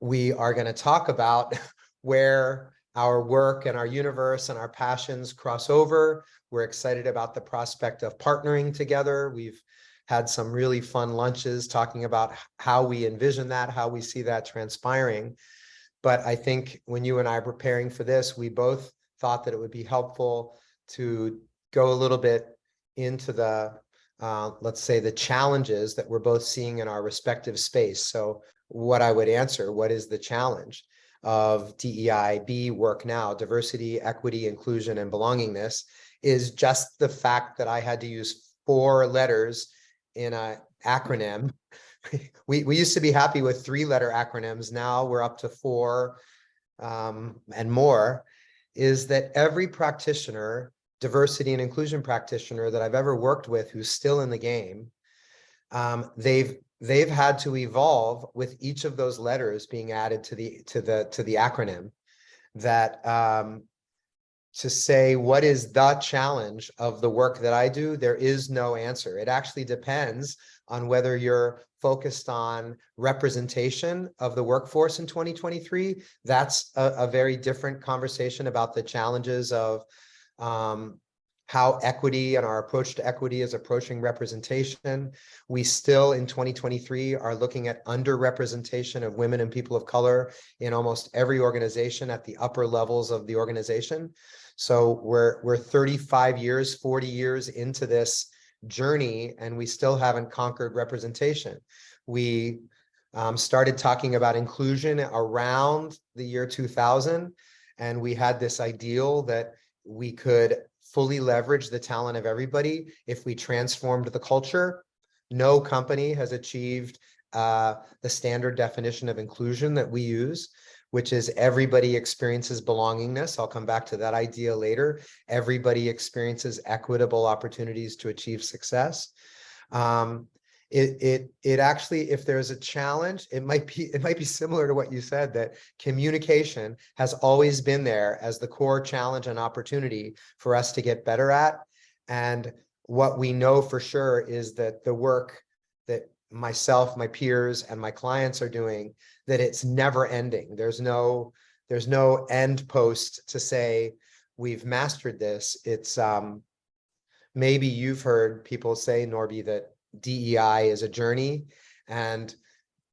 we are going to talk about where our work and our universe and our passions cross over. We're excited about the prospect of partnering together. We've had some really fun lunches talking about how we envision that, how we see that transpiring. But I think when you and I are preparing for this, we both thought that it would be helpful to go a little bit into the, let's say, the challenges that we're both seeing in our respective space. So what I would answer, what is the challenge of DEIB work now, diversity, equity, inclusion, and belongingness, is just the fact that I had to use 4 letters in an acronym. We used to be happy with 3-letter acronyms. Now we're up to 4 and more. Is that every practitioner, diversity and inclusion practitioner that I've ever worked with who's still in the game, they've had to evolve with each of those letters being added to the acronym. That to say what is the challenge of the work that I do, there is no answer. It actually depends on whether you're focused on representation of the workforce in 2023. That's a very different conversation about the challenges of how equity and our approach to equity is approaching representation. We still in 2023 are looking at underrepresentation of women and people of color in almost every organization at the upper levels of the organization. So we're 35 years, 40 years into this journey, and we still haven't conquered representation. We started talking about inclusion around the year 2000, and we had this ideal that we could fully leverage the talent of everybody if we transformed the culture. No company has achieved the standard definition of inclusion that we use, which is everybody experiences belongingness. I'll come back to that idea later. Everybody experiences equitable opportunities to achieve success. It actually, if there's a challenge, it might be similar to what you said, that communication has always been there as the core challenge and opportunity for us to get better at. And what we know for sure is that the work that myself, my peers, and my clients are doing, that it's never ending. There's no end post to say we've mastered this. It's maybe you've heard people say, Norby, that DEI is a journey. And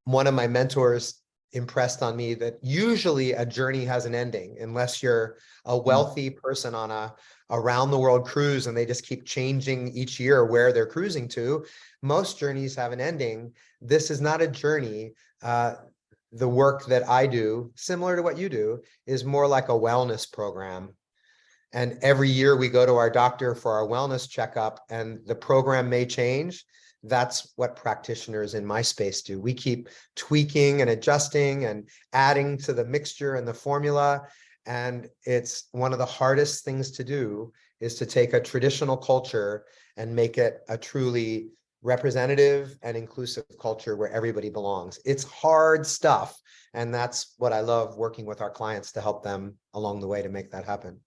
one of my mentors impressed on me that usually a journey has an ending, unless you're a wealthy person on a around the world cruise and they just keep changing each year where they're cruising to. Most journeys have an ending. This is not a journey. The work that I do, similar to what you do, is more like a wellness program. And every year we go to our doctor for our wellness checkup, and the program may change. That's what practitioners in my space do. We keep tweaking and adjusting and adding to the mixture and the formula. And it's one of the hardest things to do, is to take a traditional culture and make it a truly representative and inclusive culture where everybody belongs. It's hard stuff. And that's what I love working with our clients to help them along the way to make that happen.